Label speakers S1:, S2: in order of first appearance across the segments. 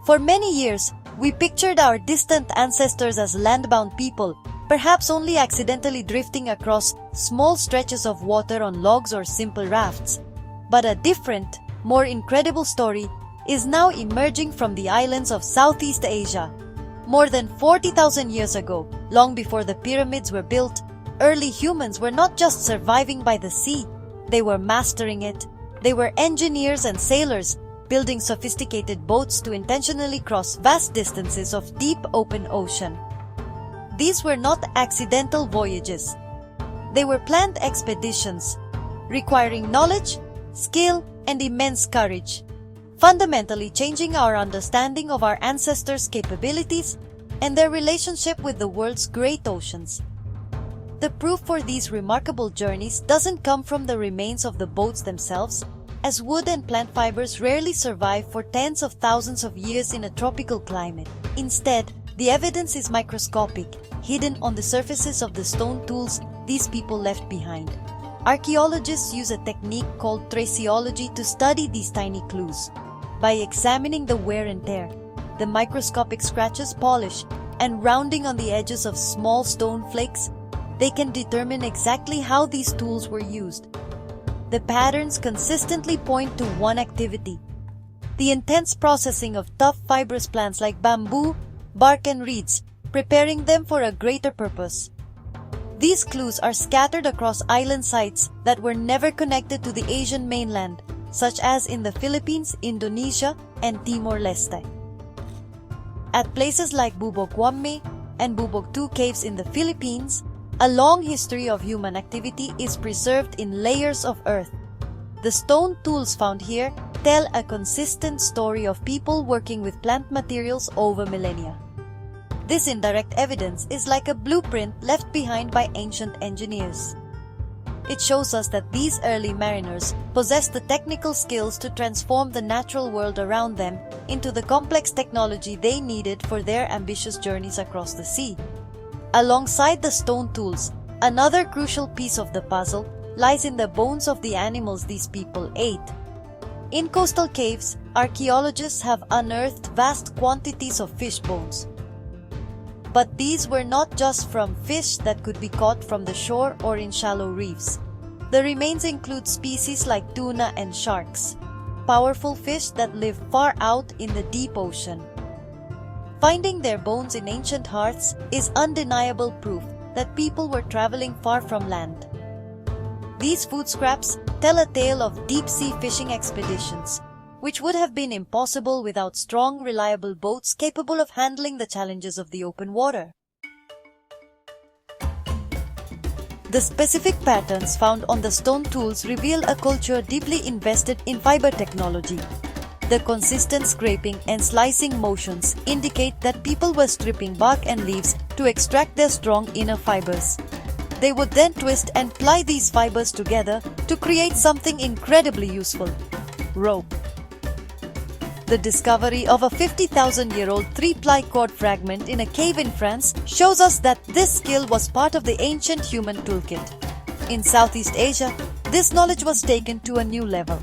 S1: For many years, we pictured our distant ancestors as landbound people, perhaps only accidentally drifting across small stretches of water on logs or simple rafts. But a different, more incredible story is now emerging from the islands of Southeast Asia. More than 40,000 years ago, long before the pyramids were built, early humans were not just surviving by the sea, they were mastering it. They were engineers and sailors, building sophisticated boats to intentionally cross vast distances of deep open ocean. These were not accidental voyages. They were planned expeditions, requiring knowledge, skill, and immense courage, fundamentally changing our understanding of our ancestors' capabilities and their relationship with the world's great oceans. The proof for these remarkable journeys doesn't come from the remains of the boats themselves, as wood and plant fibers rarely survive for tens of thousands of years in a tropical climate. Instead, the evidence is microscopic, hidden on the surfaces of the stone tools these people left behind. Archaeologists use a technique called traceology to study these tiny clues. By examining the wear and tear, the microscopic scratches, polish, and rounding on the edges of small stone flakes, they can determine exactly how these tools were used. The patterns consistently point to one activity: the intense processing of tough fibrous plants like bamboo, bark, and reeds, preparing them for a greater purpose. These clues are scattered across island sites that were never connected to the Asian mainland, such as in the Philippines, Indonesia, and Timor-Leste. At places like Bubog 1 and Bubog 2 caves in the Philippines, a long history of human activity is preserved in layers of earth. The stone tools found here tell a consistent story of people working with plant materials over millennia. This indirect evidence is like a blueprint left behind by ancient engineers. It shows us that these early mariners possessed the technical skills to transform the natural world around them into the complex technology they needed for their ambitious journeys across the sea. Alongside the stone tools, another crucial piece of the puzzle lies in the bones of the animals these people ate. In coastal caves, archaeologists have unearthed vast quantities of fish bones. But these were not just from fish that could be caught from the shore or in shallow reefs. The remains include species like tuna and sharks, powerful fish that live far out in the deep ocean. Finding their bones in ancient hearths is undeniable proof that people were traveling far from land. These food scraps tell a tale of deep-sea fishing expeditions, which would have been impossible without strong, reliable boats capable of handling the challenges of the open water. The specific patterns found on the stone tools reveal a culture deeply invested in fiber technology. The consistent scraping and slicing motions indicate that people were stripping bark and leaves to extract their strong inner fibers. They would then twist and ply these fibers together to create something incredibly useful: rope. The discovery of a 50,000-year-old 3-ply cord fragment in a cave in France shows us that this skill was part of the ancient human toolkit. In Southeast Asia, this knowledge was taken to a new level.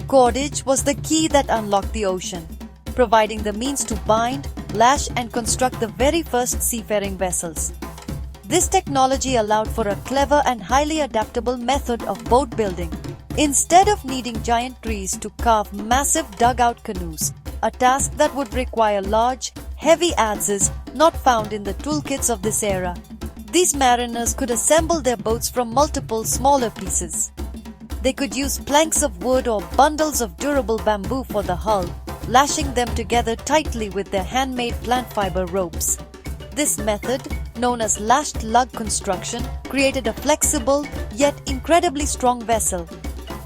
S1: Cordage was the key that unlocked the ocean, providing the means to bind, lash, and construct the very first seafaring vessels. This technology allowed for a clever and highly adaptable method of boat building. Instead of needing giant trees to carve massive dugout canoes, a task that would require large, heavy adzes not found in the toolkits of this era, these mariners could assemble their boats from multiple smaller pieces. They could use planks of wood or bundles of durable bamboo for the hull, lashing them together tightly with their handmade plant fiber ropes. This method, known as lashed lug construction, created a flexible yet incredibly strong vessel.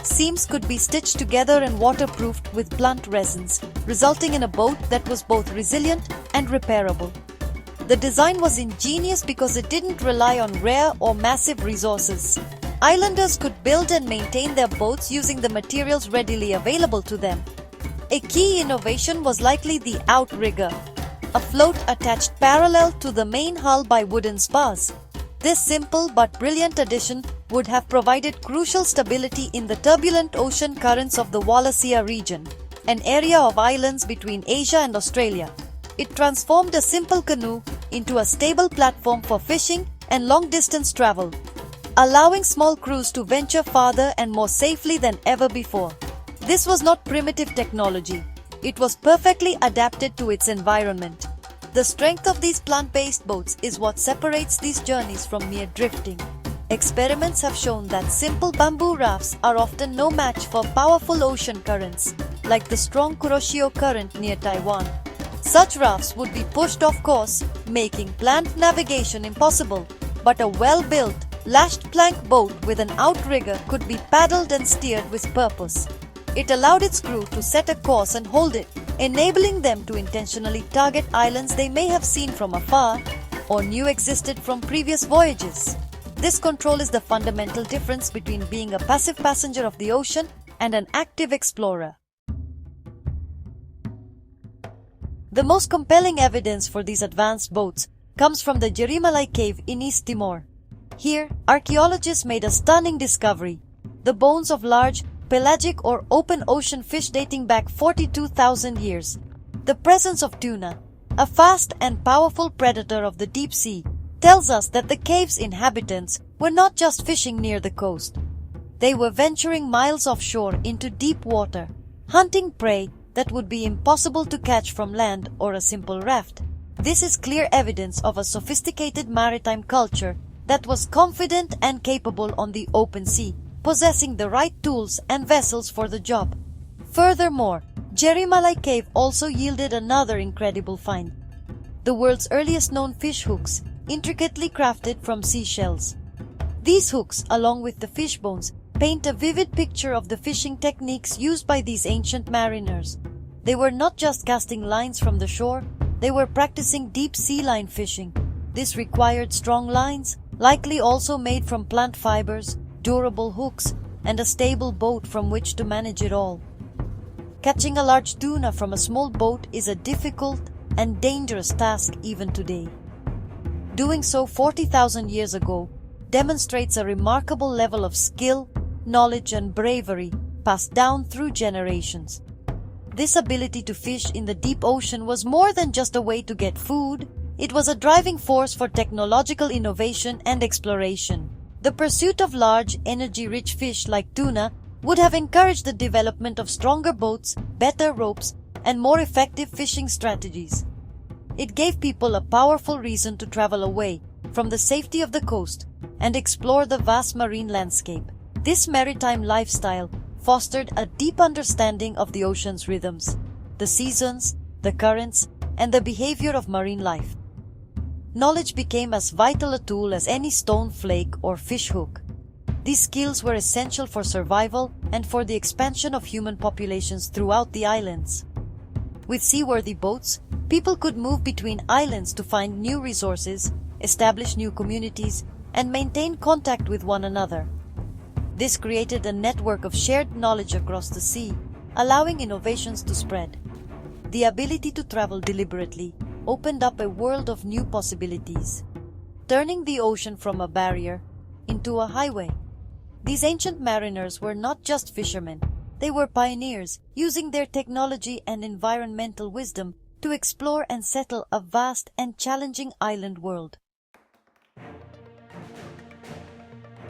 S1: Seams could be stitched together and waterproofed with blunt resins, resulting in a boat that was both resilient and repairable. The design was ingenious because it didn't rely on rare or massive resources. Islanders could build and maintain their boats using the materials readily available to them. A key innovation was likely the outrigger, a float attached parallel to the main hull by wooden spars. This simple but brilliant addition would have provided crucial stability in the turbulent ocean currents of the Wallacea region. an area of islands between Asia and Australia. It transformed a simple canoe into a stable platform for fishing and long-distance travel, allowing small crews to venture farther and more safely than ever before. This was not primitive technology. It was perfectly adapted to its environment. The strength of these plant-based boats is what separates these journeys from mere drifting. Experiments have shown that simple bamboo rafts are often no match for powerful ocean currents, like the strong Kuroshio current near Taiwan. Such rafts would be pushed off course, making planned navigation impossible, but a well-built, lashed plank boat with an outrigger could be paddled and steered with purpose. It allowed its crew to set a course and hold it, enabling them to intentionally target islands they may have seen from afar or knew existed from previous voyages. This control is the fundamental difference between being a passive passenger of the ocean and an active explorer. The most compelling evidence for these advanced boats comes from the Jerimalai cave in East Timor. Here, archaeologists made a stunning discovery: the bones of large, pelagic or open ocean fish dating back 42,000 years. The presence of tuna, a fast and powerful predator of the deep sea, tells us that the cave's inhabitants were not just fishing near the coast. They were venturing miles offshore into deep water, hunting prey that would be impossible to catch from land or a simple raft. This is clear evidence of a sophisticated maritime culture that was confident and capable on the open sea, possessing the right tools and vessels for the job. Furthermore, Jerimalai Cave also yielded another incredible find: the world's earliest known fish hooks, intricately crafted from seashells. These hooks, along with the fish bones, paint a vivid picture of the fishing techniques used by these ancient mariners. They were not just casting lines from the shore, they were practicing deep sea line fishing. This required strong lines, likely also made from plant fibers, durable hooks, and a stable boat from which to manage it all. Catching a large tuna from a small boat is a difficult and dangerous task even today. Doing so 40,000 years ago demonstrates a remarkable level of skill, knowledge, and bravery passed down through generations. This ability to fish in the deep ocean was more than just a way to get food. It was a driving force for technological innovation and exploration. The pursuit of large, energy-rich fish like tuna would have encouraged the development of stronger boats, better ropes, and more effective fishing strategies. It gave people a powerful reason to travel away from the safety of the coast and explore the vast marine landscape. This maritime lifestyle fostered a deep understanding of the ocean's rhythms, the seasons, the currents, and the behavior of marine life. Knowledge became as vital a tool as any stone flake or fish hook. These skills were essential for survival and for the expansion of human populations throughout the islands. With seaworthy boats, people could move between islands to find new resources, establish new communities, and maintain contact with one another. This created a network of shared knowledge across the sea, allowing innovations to spread. The ability to travel deliberately opened up a world of new possibilities, turning the ocean from a barrier into a highway. These ancient mariners were not just fishermen, they were pioneers, using their technology and environmental wisdom to explore and settle a vast and challenging island world.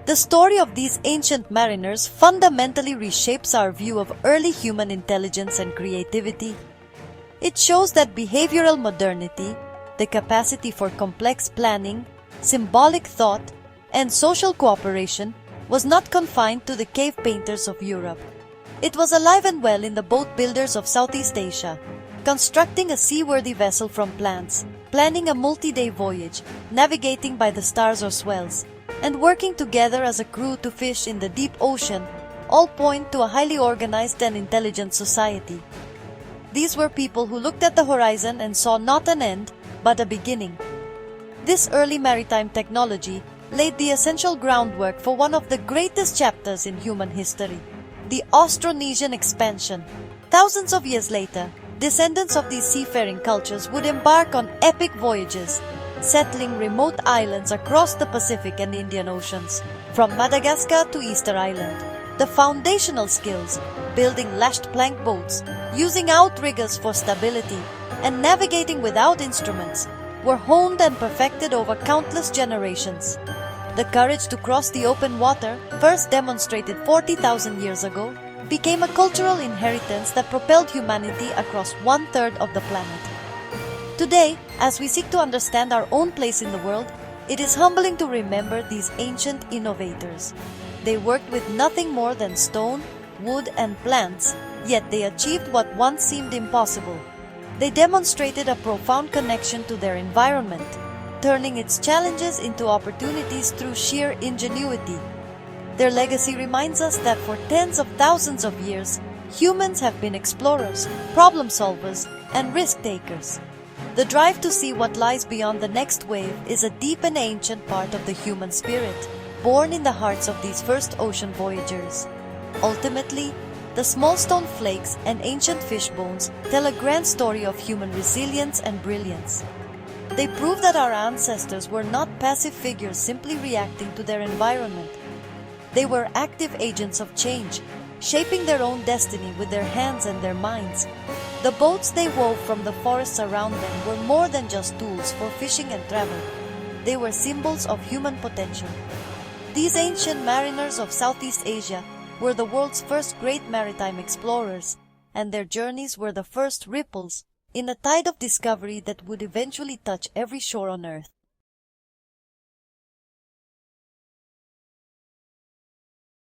S1: The story of these ancient mariners fundamentally reshapes our view of early human intelligence and creativity. It shows that behavioral modernity, the capacity for complex planning, symbolic thought, and social cooperation was not confined to the cave painters of Europe. It was alive and well in the boat builders of Southeast Asia, constructing a seaworthy vessel from plants, planning a multi-day voyage, navigating by the stars or swells, and working together as a crew to fish in the deep ocean, all point to a highly organized and intelligent society. These were people who looked at the horizon and saw not an end, but a beginning. This early maritime technology laid the essential groundwork for one of the greatest chapters in human history, the Austronesian expansion. Thousands of years later, descendants of these seafaring cultures would embark on epic voyages, settling remote islands across the Pacific and Indian Oceans, from Madagascar to Easter Island. The foundational skills, building lashed plank boats, using outriggers for stability, and navigating without instruments, were honed and perfected over countless generations. The courage to cross the open water, first demonstrated 40,000 years ago, became a cultural inheritance that propelled humanity across 1/3 of the planet. Today, as we seek to understand our own place in the world, it is humbling to remember these ancient innovators. They worked with nothing more than stone, wood, and plants, yet they achieved what once seemed impossible. They demonstrated a profound connection to their environment, turning its challenges into opportunities through sheer ingenuity. Their legacy reminds us that for tens of thousands of years, humans have been explorers, problem solvers, and risk takers. The drive to see what lies beyond the next wave is a deep and ancient part of the human spirit, born in the hearts of these first ocean voyagers. Ultimately, the small stone flakes and ancient fish bones tell a grand story of human resilience and brilliance. They prove that our ancestors were not passive figures simply reacting to their environment. They were active agents of change, shaping their own destiny with their hands and their minds. The boats they wove from the forests around them were more than just tools for fishing and travel. They were symbols of human potential. These ancient mariners of Southeast Asia were the world's first great maritime explorers, and their journeys were the first ripples in a tide of discovery that would eventually touch every shore on Earth.